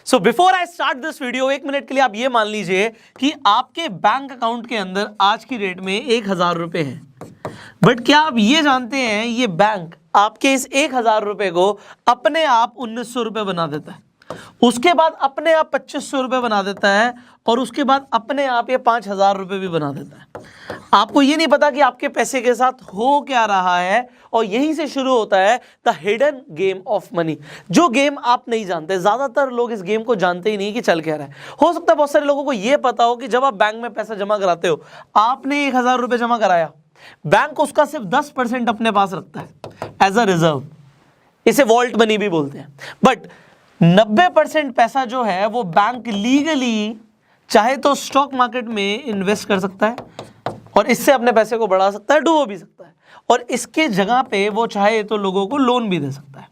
So before I start this video, 1 minute के लिए आप ये मान लीजिए कि आपके बैंक अकाउंट के अंदर आज की डेट में 1,000 रुपए हैं, बट क्या आप ये जानते हैं ये बैंक आपके इस 1,000 रुपए को अपने आप 1,900 रुपए बना देता है, उसके बाद अपने आप 2,500 रुपए बना देता है, और उसके बाद अपने आप ये 5,000 रुपए भी बना देता है। आपको ये नहीं पता कि आपके पैसे के साथ हो क्या रहा है, और यहीं से शुरू होता है the hidden game of money, जो गेम आप नहीं जानते। ज्यादातर लोग इस गेम को जानते ही नहीं कि चल क्या रहा है। हो सकता है बहुत सारे लोगों को ये पता हो कि जब आप बैंक में पैसा जमा कराते हो, आपने 1,000 रुपए जमा कराया, बैंक उसका सिर्फ 10% अपने पास रखता है एज अ रिजर्व, इसे वॉल्ट मनी भी बोलते हैं। बट 90% पैसा जो है वो बैंक लीगली चाहे तो स्टॉक मार्केट में इन्वेस्ट कर सकता है, और इससे अपने पैसे को बढ़ा सकता है, डुबो भी सकता है, और इसके जगह पे वो चाहे तो लोगों को लोन भी दे सकता है।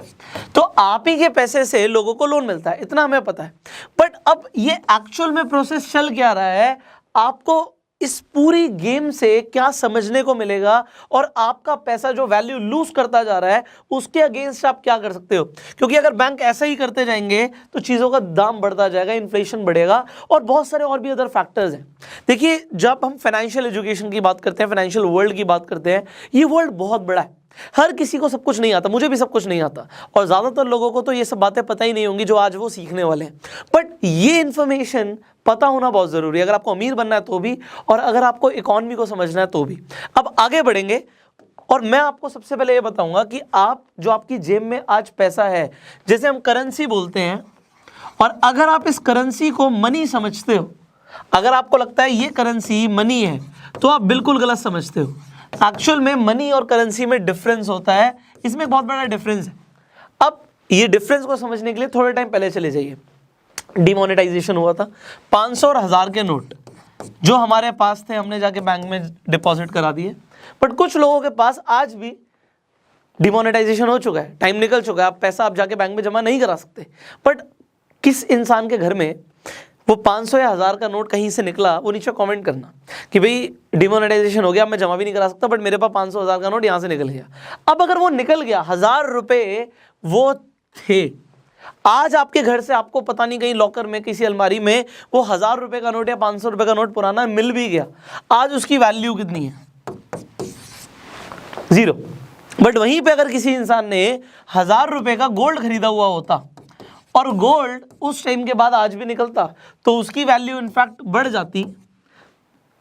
तो आप ही के पैसे से लोगों को लोन मिलता है, इतना हमें पता है। बट अब ये एक्चुअल में प्रोसेस चल क्या रहा है, आपको इस पूरी गेम से क्या समझने को मिलेगा, और आपका पैसा जो वैल्यू लूज करता जा रहा है उसके अगेंस्ट आप क्या कर सकते हो। क्योंकि अगर बैंक ऐसा ही करते जाएंगे तो चीज़ों का दाम बढ़ता जाएगा, इन्फ्लेशन बढ़ेगा, और बहुत सारे और भी अदर फैक्टर्स हैं। देखिए, जब हम फाइनेंशियल एजुकेशन की बात करते हैं, फाइनेंशियल वर्ल्ड की बात करते हैं, ये वर्ल्ड बहुत बड़ा है। हर किसी को सब कुछ नहीं आता, मुझे भी सब कुछ नहीं आता, और ज़्यादातर लोगों को तो ये सब बातें पता ही नहीं होंगी जो आज वो सीखने वाले हैं। बट ये इन्फॉर्मेशन पता होना बहुत ज़रूरी है, अगर आपको अमीर बनना है तो भी, और अगर आपको इकॉनमी को समझना है तो भी। अब आगे बढ़ेंगे, और मैं आपको सबसे पहले ये बताऊंगा कि आप जो आपकी जेब में आज पैसा है, जैसे हम करेंसी बोलते हैं, और अगर आप इस करेंसी को मनी समझते हो, अगर आपको लगता है ये करेंसी मनी है, तो आप बिल्कुल गलत समझते हो। एक्चुअल में मनी और करेंसी में डिफरेंस होता है, इसमें बहुत बड़ा डिफरेंस है। अब ये डिफरेंस को समझने के लिए थोड़े टाइम पहले चले जाइए। डिमोनेटाइजेशन हुआ था, 500 और 1000 के नोट जो हमारे पास थे हमने जाके बैंक में डिपॉजिट करा दिए। बट कुछ लोगों के पास आज भी डिमोनेटाइजेशन हो चुका है, टाइम निकल चुका है, आप पैसा आप जाके बैंक में जमा नहीं करा सकते। बट किस इंसान के घर में वो 500 या 1000 का नोट कहीं से निकला, वो नीचे कमेंट करना कि भाई डिमोनेटाइजेशन हो गया, मैं जमा भी नहीं करा सकता, बट मेरे पास 500 1000 का नोट यहाँ से निकल गया। अब अगर वो निकल गया, 1000 रुपये वो थे, आज आपके घर से आपको पता नहीं कहीं लॉकर में किसी अलमारी में वो 1000 रुपये का नोट या 500 रुपये का नोट पुराना मिल भी गया, आज उसकी वैल्यू कितनी है? 0। बट वहीं पे अगर किसी इंसान ने 1000 रुपये का गोल्ड खरीदा हुआ होता, और गोल्ड उस टाइम के बाद आज भी निकलता, तो उसकी वैल्यू इनफैक्ट बढ़ जाती।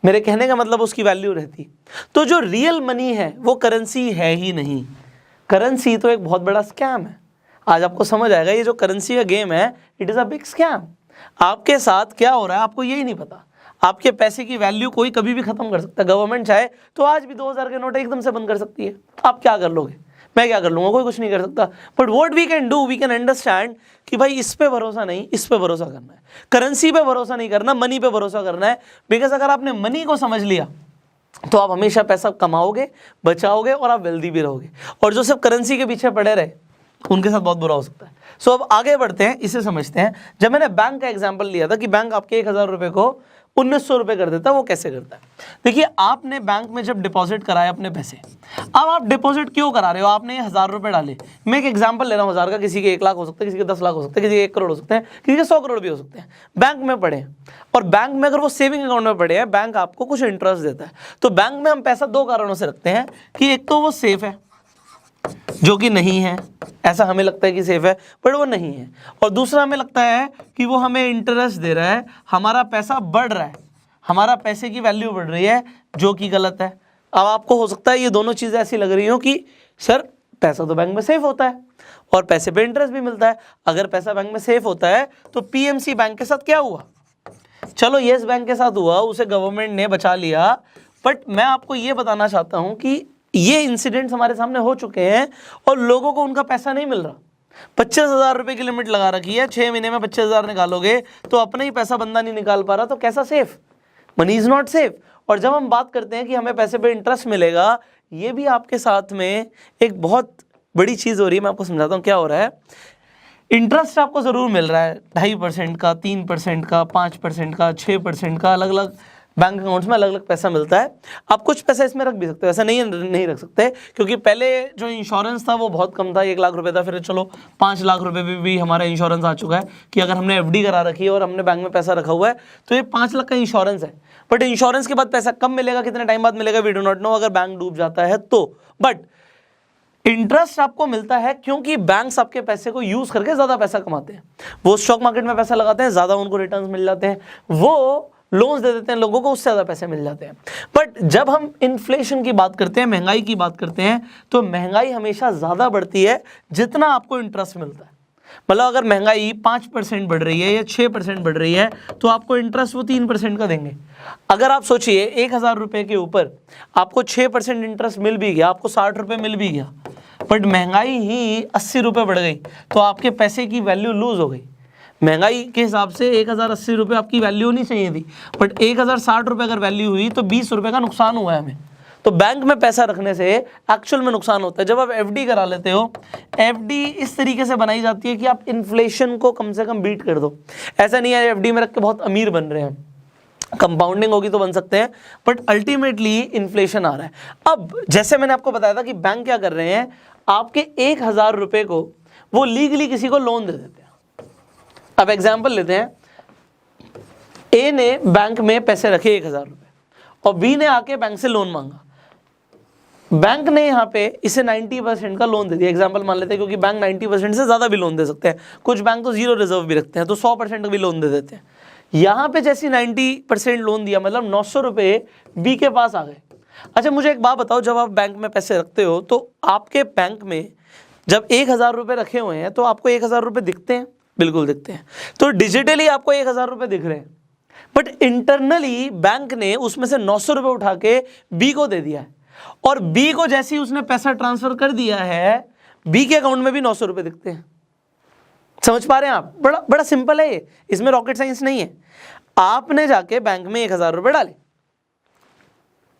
मेरे कहने का मतलब उसकी वैल्यू रहती। तो जो रियल मनी है वो करेंसी है ही नहीं, करेंसी तो एक बहुत बड़ा स्कैम है। आज आपको समझ आएगा ये जो करेंसी का गेम है, it is a big scam. आपके साथ क्या हो रहा है आपको यही नहीं पता। आपके पैसे की वैल्यू कोई कभी भी खत्म कर सकता है। गवर्नमेंट चाहे तो आज भी 2000 के नोट एकदम से बंद कर सकती है। आप क्या कर लोगे? मैं क्या कर लूँगा? कोई कुछ नहीं कर सकता। But what we can do, we can understand कि भाई इस पे भरोसा नहीं, इस पे भरोसा करना है। करेंसी पे भरोसा नहीं करना, मनी पे भरोसा करना है। बिकॉज अगर आपने मनी को समझ लिया तो आप हमेशा पैसा कमाओगे, बचाओगे, और आप वेल्दी भी रहोगे। और जो सिर्फ करेंसी के पीछे पड़े रहे, उनके साथ बहुत बुरा हो सकता है। सो अब आगे बढ़ते हैं, इसे समझते हैं। जब मैंने बैंक का एग्जांपल लिया था कि बैंक आपके 1000 रुपये को 1900 रुपये कर देता है, वो कैसे करता है? देखिए, आपने बैंक में जब डिपॉजिट कराया अपने पैसे, अब आप डिपॉजिट क्यों करा रहे हो? आपने 1000 रुपये डाले। मैं एक एग्जांपल ले रहा हूँ 1000 का, किसी के 1 लाख हो सकता है, किसी के 10 लाख हो सकते हैं, किसी के 1 करोड़ हो सकते हैं, किसी के 100 करोड़ भी हो सकते हैं। बैंक में पड़े हैं, और बैंक में अगर वो सेविंग अकाउंट में पड़े हैं, बैंक आपको कुछ इंटरेस्ट देता है। तो बैंक में हम पैसा 2 कारणों से रखते हैं कि एक तो वो सेफ है, जो कि नहीं है, ऐसा हमें लगता है कि सेफ है बट वो नहीं है, और दूसरा हमें लगता है कि वो हमें इंटरेस्ट दे रहा है, हमारा पैसा बढ़ रहा है, हमारा पैसे की वैल्यू बढ़ रही है, जो कि गलत है। अब आपको हो सकता है ये दोनों चीज़ें ऐसी लग रही हो कि सर पैसा तो बैंक में सेफ होता है और पैसे पे इंटरेस्ट भी मिलता है। अगर पैसा बैंक में सेफ होता है तो पीएमसी बैंक के साथ क्या हुआ? चलो येस बैंक के साथ हुआ, उसे गवर्नमेंट ने बचा लिया। बट मैं आपको ये बताना चाहता हूँ कि ये इंसिडेंट्स हमारे सामने हो चुके हैं और लोगों को उनका पैसा नहीं मिल रहा। 25,000 रुपये की लिमिट लगा रखी है, 6 महीने में 25,000 निकालोगे तो अपना ही पैसा बंदा नहीं निकाल पा रहा, तो कैसा safe? Money is not safe. और जब हम बात करते हैं कि हमें पैसे पे इंटरेस्ट मिलेगा, ये भी आपके साथ में एक बहुत बड़ी चीज़ हो रही है। मैं आपको समझाता हूँ क्या हो रहा है। इंटरेस्ट आपको ज़रूर मिल रहा है, 2.5% का, 3% का, 5% का, 6% का, अलग अलग बैंक अकाउंट्स में अलग अलग पैसा मिलता है। आप कुछ पैसा इसमें रख भी सकते हो, ऐसा नहीं रख सकते, क्योंकि पहले जो इंश्योरेंस था वो बहुत कम था, 1 लाख रुपए था, फिर चलो 5 लाख रुपए भी हमारा इंश्योरेंस आ चुका है कि अगर हमने एफडी करा रखी है और हमने बैंक में पैसा रखा हुआ है तो ये 5 लाख का इंश्योरेंस है। बट इंश्योरेंस के बाद पैसा कब मिलेगा, कितने टाइम बाद मिलेगा, वी डू नॉट नो, अगर बैंक डूब जाता है तो। बट इंटरेस्ट आपको मिलता है क्योंकि बैंक्स आपके पैसे को यूज करके ज्यादा पैसा कमाते हैं। वो स्टॉक मार्केट में पैसा लगाते हैं, ज्यादा उनको रिटर्न्स मिल जाते हैं, वो लोन्स दे देते हैं लोगों को, उससे ज्यादा पैसे मिल जाते हैं। बट जब हम इन्फ्लेशन की बात करते हैं, महंगाई की बात करते हैं, तो महंगाई हमेशा ज्यादा बढ़ती है जितना आपको इंटरेस्ट मिलता है। मतलब अगर महंगाई 5% बढ़ रही है या 6% बढ़ रही है तो आपको इंटरेस्ट वो 3% का देंगे। अगर आप सोचिए 1000 रुपए के ऊपर आपको 6% इंटरेस्ट मिल भी गया, आपको 60 रुपए मिल भी गया, बट महंगाई ही 80 रुपए बढ़ गई तो आपके पैसे की वैल्यू लूज हो गई। महंगाई के हिसाब से 1080 रुपये आपकी वैल्यू होनी चाहिए थी, बट 1060 रुपये अगर वैल्यू हुई तो 20 रुपये का नुकसान हुआ है हमें। तो बैंक में पैसा रखने से एक्चुअल में नुकसान होता है। जब आप एफडी करा लेते हो, एफडी इस तरीके से बनाई जाती है कि आप इन्फ्लेशन को कम से कम बीट कर दो। ऐसा नहीं है एफडी में रख के बहुत अमीर बन रहे हैं, कंपाउंडिंग होगी तो बन सकते हैं, बट अल्टीमेटली इन्फ्लेशन आ रहा है। अब जैसे मैंने आपको बताया था कि बैंक क्या कर रहे हैं, आपके 1000 रुपये को वो लीगली किसी को लोन दे देते हैं। अब एग्जाम्पल लेते हैं, ए ने बैंक में पैसे रखे 1000 रुपये और बी ने आके बैंक से लोन मांगा। बैंक ने यहाँ पे इसे 90% का लोन दे दिया, एग्जाम्पल मान लेते हैं, क्योंकि बैंक 90% से ज़्यादा भी लोन दे सकते हैं, कुछ बैंक तो 0 रिजर्व भी रखते हैं तो 100% भी लोन दे देते हैं। यहाँ पे जैसे 90% लोन दिया, मतलब 900 रुपये बी के पास आ गए। अच्छा मुझे एक बात बताओ, जब आप बैंक में पैसे रखते हो तो आपके बैंक में जब 1000 रुपये रखे हुए हैं तो आपको 1000 रुपये दिखते हैं? बिल्कुल दिखते हैं। तो डिजिटली आपको 1000 रुपये दिख रहे हैं, बट इंटरनली बैंक ने उसमें से 900 रुपये उठा के बी को दे दिया है, और बी को जैसे ही उसने पैसा ट्रांसफर कर दिया है बी के अकाउंट में भी 900 रुपये दिखते हैं। समझ पा रहे हैं आप? बड़ा सिंपल है ये, इसमें रॉकेट साइंस नहीं है। आपने जाके बैंक में 1000 रुपये डाले,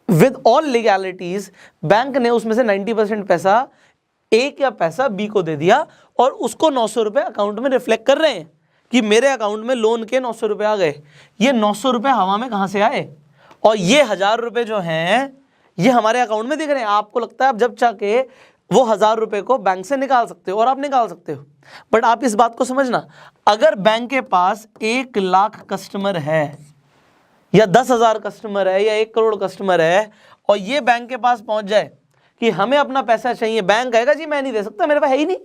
विद ऑल लीगैलिटीज बैंक ने उसमें से 90% पैसा ए का पैसा बी को दे दिया और उसको 900 रुपये अकाउंट में रिफ्लेक्ट कर रहे हैं कि मेरे अकाउंट में लोन के 900 रुपये आ गए। ये 900 रुपये हवा में कहाँ से आए, और ये 1000 रुपये जो हैं ये हमारे अकाउंट में दिख रहे हैं। आपको लगता है आप जब चाहे वो 1000 रुपये को बैंक से निकाल सकते हो, और आप निकाल सकते हो, बट आप इस बात को समझना, अगर बैंक के पास 1 लाख कस्टमर है या 10,000 कस्टमर है या 1 करोड़ कस्टमर है, और ये बैंक के पास पहुंच जाए कि हमें अपना पैसा चाहिए, बैंक कहेगा जी मैं नहीं दे सकता, मेरे पास है ही नहीं,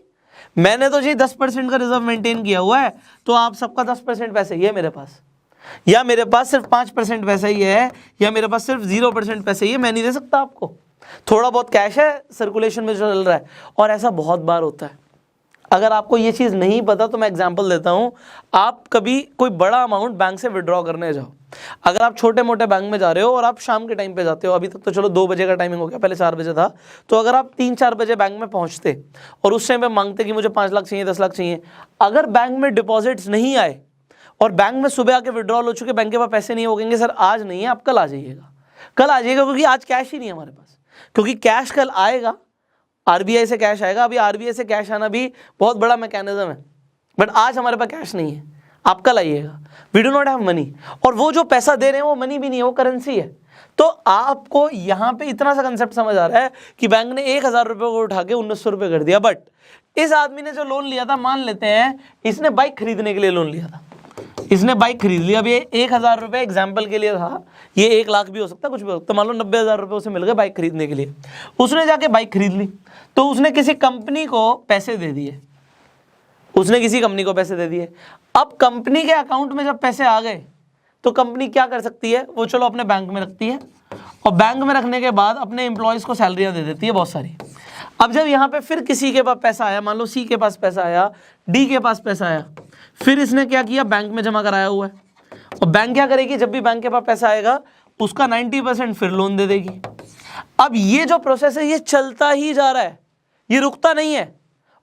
मैंने तो जी 10% का रिजर्व मेंटेन किया हुआ है, तो आप सबका 10% पैसे ही है मेरे पास, या मेरे पास सिर्फ 5% पैसा ही है, या मेरे पास सिर्फ 0% पैसे ही है, मैं नहीं दे सकता आपको। थोड़ा बहुत कैश है सर्कुलेशन में जो चल रहा है, और ऐसा बहुत बार होता है। अगर आपको ये चीज़ नहीं पता तो मैं एग्जांपल देता हूँ। आप कभी कोई बड़ा अमाउंट बैंक से विड्रॉ करने जाओ, अगर आप छोटे मोटे बैंक में जा रहे हो और आप शाम के टाइम पे जाते हो, अभी तक तो चलो 2 बजे का टाइमिंग हो गया, पहले 4 बजे था, तो अगर आप 3-4 बजे बैंक में पहुँचते और उस टाइम पे मांगते कि मुझे 5 लाख चाहिए, 10 लाख चाहिए, अगर बैंक में डिपॉजिट्स नहीं आए और बैंक में सुबह आके विड्रॉल हो चुके, बैंक के पास पैसे नहीं होंगे, सर आज नहीं है, आप कल आ जाइएगा, कल आ जाइएगा, क्योंकि आज कैश ही नहीं है हमारे पास, क्योंकि कैश कल आएगा, आरबीआई से कैश आएगा। अभी आरबीआई से कैश आना भी बहुत बड़ा मैकेनिज्म है, बट आज हमारे पास कैश नहीं है, आप कल आइएगा, we do not have money. और वो जो पैसा दे रहे हैं वो मनी भी नहीं है, वो करेंसी है। तो आपको यहाँ पे इतना सा कंसेप्ट समझ आ रहा है कि बैंक ने 1000 रुपये को उठा के 1900 रुपये कर दिया, बट इस आदमी ने जो लोन लिया था, मान लेते हैं इसने बाइक खरीदने के लिए लोन लिया था, इसने बाइक खरीद लिया। अब ये 1000 रुपये एग्जाम्पल के लिए था, ये 1 लाख भी हो सकता, कुछ भी हो सकता, मान लो 90,000 रुपये उसे मिल गए बाइक खरीदने के लिए, उसने जाके बाइक खरीद ली, तो उसने किसी कंपनी को पैसे दे दिए, उसने किसी कंपनी को पैसे दे दिए। अब कंपनी के अकाउंट में जब पैसे आ गए तो कंपनी क्या कर सकती है, वो चलो अपने बैंक में रखती है, और बैंक में रखने के बाद अपने एम्प्लॉयज़ को सैलरियाँ दे देती है बहुत सारी। अब जब यहाँ पे फिर किसी के पास पैसा आया, मान लो सी के पास पैसा आया, डी के पास पैसा आया, फिर इसने क्या किया, बैंक में जमा कराया हुआ है, और बैंक क्या करेगी, जब भी बैंक के पास पैसा आएगा उसका 90% फिर लोन दे देगी। अब ये जो प्रोसेस है ये चलता ही जा रहा है, ये रुकता नहीं है,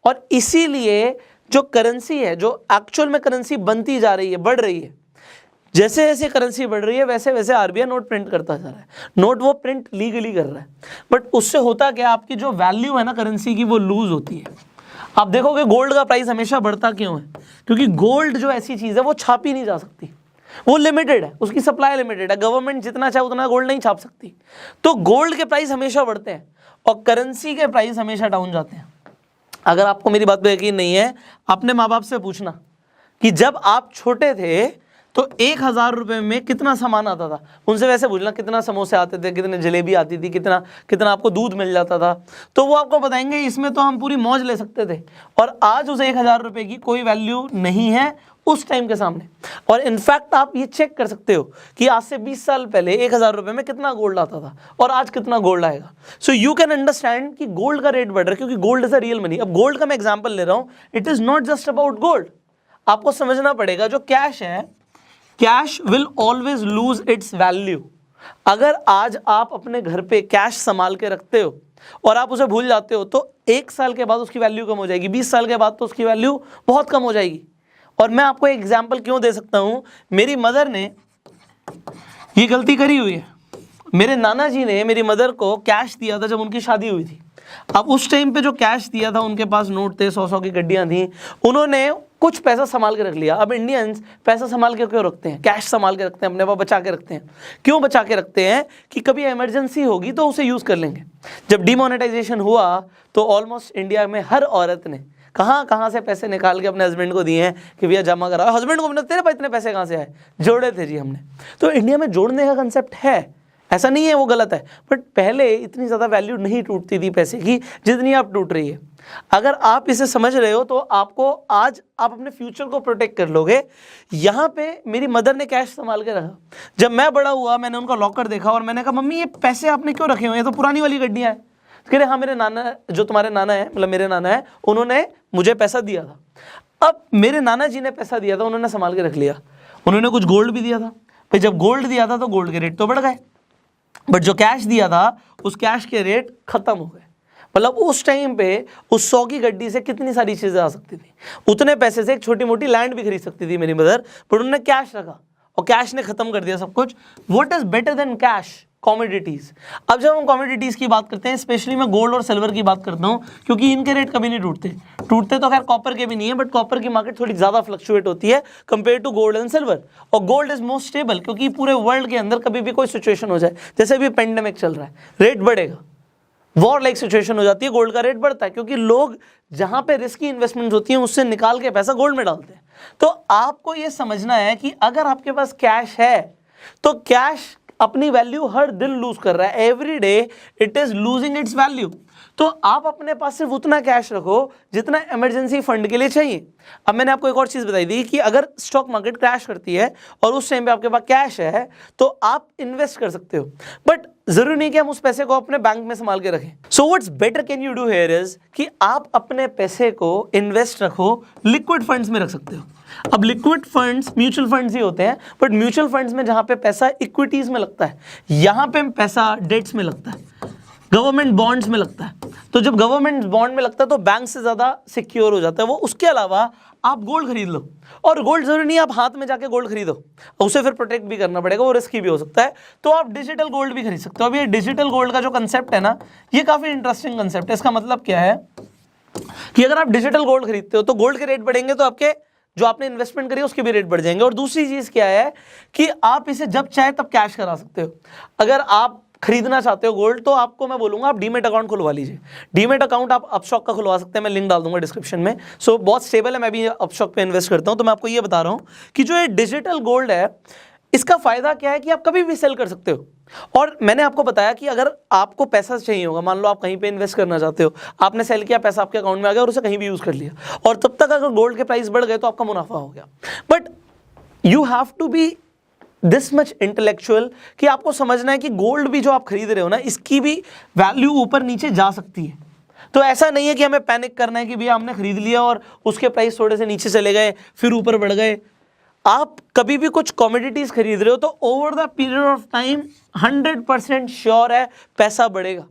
और इसीलिए जो करेंसी है, जो एक्चुअल में करेंसी बनती जा रही है, बढ़ रही है, जैसे जैसे करेंसी बढ़ रही है वैसे वैसे आरबीआई नोट प्रिंट करता जा रहा है। नोट वो प्रिंट लीगली कर रहा है, बट उससे होता क्या, आपकी जो वैल्यू है ना करेंसी की, वो लूज होती है। आप देखोगे गोल्ड का प्राइस हमेशा बढ़ता क्यों है, क्योंकि गोल्ड जो ऐसी चीज़ है वो छापी नहीं जा सकती। वो लिमिटेड है, उसकी सप्लाई लिमिटेड है, गवर्नमेंट जितना चाहे उतना गोल्ड नहीं छाप सकती। तो गोल्ड के प्राइस हमेशा बढ़ते हैं और करेंसी के प्राइस हमेशा डाउन जाते हैं। अगर आपको मेरी बात पे यकीन नहीं है, अपने माँ बाप से पूछना कि जब आप छोटे थे तो 1000 रुपये में कितना सामान आता था, उनसे वैसे पूछना कितना समोसे आते थे, कितने जलेबी आती थी, कितना कितना आपको दूध मिल जाता था, तो वो आपको बताएंगे इसमें तो हम पूरी मौज ले सकते थे। और आज उस 1000 रुपये की कोई वैल्यू नहीं है उस टाइम के सामने। और इनफैक्ट आप ये चेक कर सकते हो कि आज से 20 साल पहले 1000 रुपये में कितना गोल्ड आता था और आज कितना गोल्ड आएगा। सो यू कैन अंडरस्टैंड कि गोल्ड का रेट बढ़ रहा है, क्योंकि gold is a real money. अब गोल्ड का मैं एग्जाम्पल ले रहा हूँ, it is not just about gold. आपको समझना पड़ेगा जो कैश है, cash will always lose its value. अगर आज आप अपने घर पे कैश संभाल के रखते हो और आप उसे भूल जाते हो तो 1 साल के बाद उसकी वैल्यू कम हो जाएगी, 20 साल के बाद तो उसकी वैल्यू बहुत कम हो जाएगी। और मैं आपको एक एग्जांपल क्यों दे सकता हूं, मेरी मदर ने ये गलती करी हुई है। मेरे नाना जी ने मेरी मदर को कैश दिया था जब उनकी शादी हुई थी। अब उस टाइम पे जो कैश दिया था, उनके पास नोट थे, 100-100 की गड्डियां थी, उन्होंने कुछ पैसा संभाल के रख लिया। अब इंडियंस पैसा संभाल के क्यों रखते हैं, कैश संभाल के रखते हैं, अपने पास बचा के रखते हैं। क्यों बचा के रखते हैं कि कभी इमरजेंसी होगी तो उसे यूज़ कर लेंगे। जब डिमोनेटाइजेशन हुआ तो ऑलमोस्ट इंडिया में हर औरत ने कहाँ से पैसे निकाल के अपने हस्बैंड को दिए हैं कि भैया जमा कराओ। हस्बैंड को अपने, तेरे पास इतने पैसे कहाँ से आए, जोड़े थे जी हमने। तो इंडिया में जोड़ने का कंसेप्ट है, ऐसा नहीं है वो गलत है, बट पहले इतनी ज़्यादा वैल्यू नहीं टूटती थी पैसे की जितनी आप टूट रही है। अगर आप इसे समझ रहे हो तो आपको आज आप अपने फ्यूचर को प्रोटेक्ट कर लोगे। यहाँ पे मेरी मदर ने कैश संभाल के रखा। जब मैं बड़ा हुआ मैंने उनका लॉकर देखा और मैंने कहा मम्मी ये पैसे आपने क्यों रखे हुए हैं, ये तो पुरानी वाली गड्डियाँ हैं। कह रहे हाँ मेरे नाना, जो तुम्हारे नाना है, मतलब मेरे नाना है, उन्होंने मुझे पैसा दिया था। अब मेरे नाना जी ने पैसा दिया था, उन्होंने संभाल के रख लिया। उन्होंने कुछ गोल्ड भी दिया था, भाई जब गोल्ड दिया था तो गोल्ड के रेट तो बढ़ गए, बट जो कैश दिया था उस कैश के रेट खत्म हो गए। मतलब उस टाइम पे उस 100 की गड्डी से कितनी सारी चीजें आ सकती थी। उतने पैसे से एक छोटी मोटी लैंड भी खरीद सकती थी मेरी मदर, पर उन्होंने कैश रखा और कैश ने खत्म कर दिया सब कुछ। What is better than cash? Commodities. अब जब हम कॉमोडिटीज की बात करते हैं, स्पेशली मैं गोल्ड और सिल्वर की बात करता हूँ, क्योंकि इनके रेट कभी नहीं टूटते तो खैर कॉपर के भी नहीं है, बट कॉपर की मार्केट थोड़ी ज्यादा फ्लक्चुएट होती है compare to gold and silver. और गोल्ड इज मोस्ट स्टेबल, क्योंकि पूरे वर्ल्ड के अंदर कभी भी कोई सिचुएशन हो जाए, जैसे अभी पेंडेमिक चल रहा है, रेट बढ़ेगा, वॉर लाइक सिचुएशन हो जाती है, गोल्ड का रेट बढ़ता है, क्योंकि लोग जहां पे रिस्की इन्वेस्टमेंट होती है उससे निकाल के पैसा गोल्ड में डालते हैं। तो आपको ये समझना है कि अगर आपके पास कैश है तो कैश अपनी वैल्यू हर दिन लूज कर रहा है, every day it is losing its value. तो आप अपने पास सिर्फ उतना कैश रखो जितना इमरजेंसी फंड के लिए चाहिए। अब मैंने आपको एक और चीज बताई थी कि अगर स्टॉक मार्केट क्रैश करती है और उस टाइम पे आपके पास कैश है तो आप इन्वेस्ट कर सकते हो, बट जरूरी नहीं कि हम उस पैसे को अपने बैंक में संभाल के रखें। So what's better can you do here is कि आप अपने पैसे को इन्वेस्ट रखो, लिक्विड फंड्स में रख सकते हो। अब लिक्विड फंड्स म्यूचुअल फंड्स ही होते हैं, बट म्यूचुअल फंड्स में जहां पे पैसा इक्विटीज में लगता है, यहां पे पैसा डेट्स में लगता है, गवर्नमेंट बॉन्ड्स में लगता है। तो जब गवर्नमेंट बॉन्ड में लगता है तो बैंक से ज्यादा सिक्योर हो जाता है वो। उसके अलावा आप गोल्ड खरीद लो, और गोल्ड जरूरी नहीं आप हाथ में जाके गोल्ड खरीदो, उसे फिर प्रोटेक्ट भी करना पड़ेगा, वो रिस्की भी हो सकता है। तो आप डिजिटल गोल्ड भी खरीद सकते हो। अब ये डिजिटल गोल्ड का जो कंसेप्ट है ना, ये काफी इंटरेस्टिंग कंसेप्ट है। इसका मतलब क्या है कि अगर आप डिजिटल गोल्ड खरीदते हो तो गोल्ड के रेट बढ़ेंगे तो आपके जो आपने इन्वेस्टमेंट करी उसके भी रेट बढ़ जाएंगे। और दूसरी चीज क्या है कि आप इसे जब चाहे तब कैश करा सकते हो। अगर आप खरीदना चाहते हो गोल्ड तो आपको मैं बोलूंगा आप डीमेट अकाउंट खुलवा लीजिए। डीमेट अकाउंट आप अपस्टॉक का खुलवा सकते हैं, मैं लिंक डाल दूंगा डिस्क्रिप्शन में। सो बहुत स्टेबल है, मैं भी अपस्टॉक पे इन्वेस्ट करता हूं। तो मैं आपको ये बता रहा हूं कि जो ये डिजिटल गोल्ड है इसका फायदा क्या है कि आप कभी भी सेल कर सकते हो। और मैंने आपको बताया कि अगर आपको पैसा चाहिए होगा, मान लो आप कहीं पे इन्वेस्ट करना चाहते हो, आपने सेल किया, पैसा आपके अकाउंट में आ गया और उसे कहीं भी यूज कर लिया, और तब तक अगर गोल्ड के प्राइस बढ़ गए तो आपका मुनाफा हो गया। But you have to be this much intellectual कि आपको समझना है कि गोल्ड भी जो आप खरीद रहे हो ना, इसकी भी वैल्यू ऊपर नीचे जा सकती है। तो ऐसा नहीं है कि हमें पैनिक करना है कि भैया हमने खरीद लिया और उसके प्राइस थोड़े से नीचे चले गए फिर ऊपर बढ़ गए। आप कभी भी कुछ कमोडिटीज खरीद रहे हो तो over the period of time 100% sure है पैसा बढ़ेगा,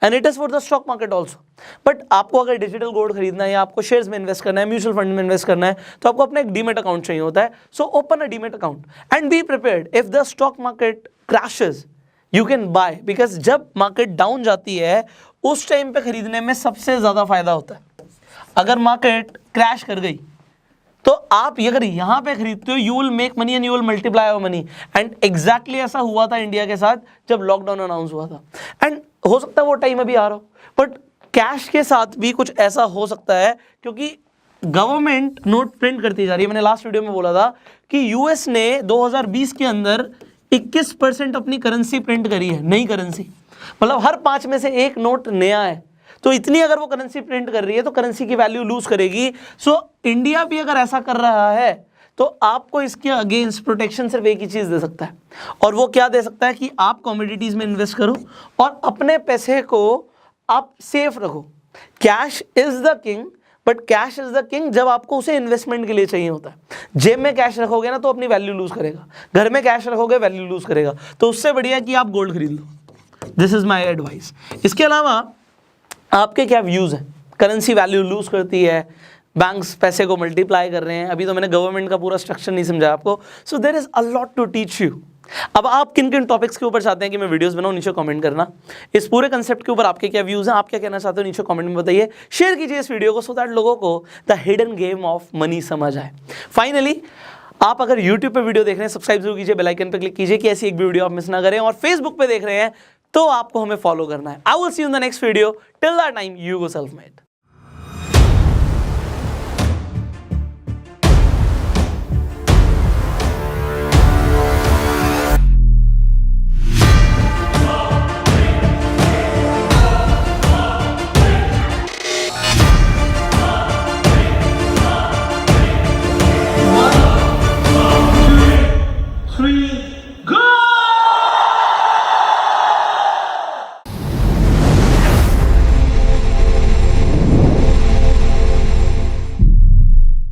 and it is for the stock market also. But आपको अगर डिजिटल गोल्ड खरीदना है या आपको शेयर्स में इन्वेस्ट करना है, म्यूचुअल फंड में इन्वेस्ट करना है, तो आपको अपना एक डीमेट अकाउंट चाहिए होता है। So open a demat account and be prepared if the stock market crashes you can buy, because जब मार्केट डाउन जाती है उस टाइम पे खरीदने में सबसे ज्यादा फायदा होता है। अगर मार्केट क्रैश कर गई तो आप अगर यहाँ पे खरीदते हो, you will make money and you will multiply your money. And exactly ऐसा हुआ था इंडिया के साथ जब लॉकडाउन अनाउंस हुआ था। एंड हो सकता है वो टाइम अभी आ रहा हो, बट कैश के साथ भी कुछ ऐसा हो सकता है, क्योंकि गवर्नमेंट नोट प्रिंट करती जा रही है। मैंने लास्ट वीडियो में बोला था कि यूएस ने 2020 के अंदर 21% अपनी करेंसी प्रिंट करी है, नई करेंसी। मतलब हर 5 में से एक नोट नया है। तो इतनी अगर वो करेंसी प्रिंट कर रही है तो करेंसी की वैल्यू लूज करेगी। सो इंडिया भी अगर ऐसा कर रहा है तो आपको इसके अगेंस्ट प्रोटेक्शन सिर्फ एक ही चीज दे सकता है, और वो क्या दे सकता है कि आप कमोडिटीज में इन्वेस्ट करो और अपने पैसे को आप सेफ रखो। Cash is the king, but cash is the king जब आपको उसे इन्वेस्टमेंट के लिए चाहिए होता है। जेब में कैश रखोगे ना तो अपनी वैल्यू लूज करेगा, घर में कैश रखोगे वैल्यू लूज करेगा। तो उससे बढ़िया कि आप गोल्ड खरीद लो। This is my advice. इसके अलावा आपके क्या व्यूज हैं? करेंसी वैल्यू लूज करती है, बैंक्स पैसे को मल्टीप्लाई कर रहे हैं। अभी तो मैंने गवर्नमेंट का पूरा स्ट्रक्चर नहीं समझा आपको। So there is a lot to teach you. अब आप किन किन टॉपिक्स के ऊपर चाहते हैं कि मैं वीडियोस बनाऊं, नीचे कमेंट करना। इस पूरे कंसेप्ट के ऊपर आपके क्या व्यूज हैं, आप क्या कहना चाहते हो, नीचे कमेंट में बताइए। शेयर कीजिए इस वीडियो को सो दैट लोगों को the hidden game of money समझ आए। फाइनली, आप अगर YouTube पे वीडियो देख रहे हैं, सब्सक्राइब जरूर कीजिए, बेल आइकन पे क्लिक कीजिए कि ऐसी एक भी वीडियो आप मिस ना करें। और Facebook पे देख रहे हैं तो आपको हमें फॉलो करना है। I will see you in the next video. Till that time, you go self made. Three.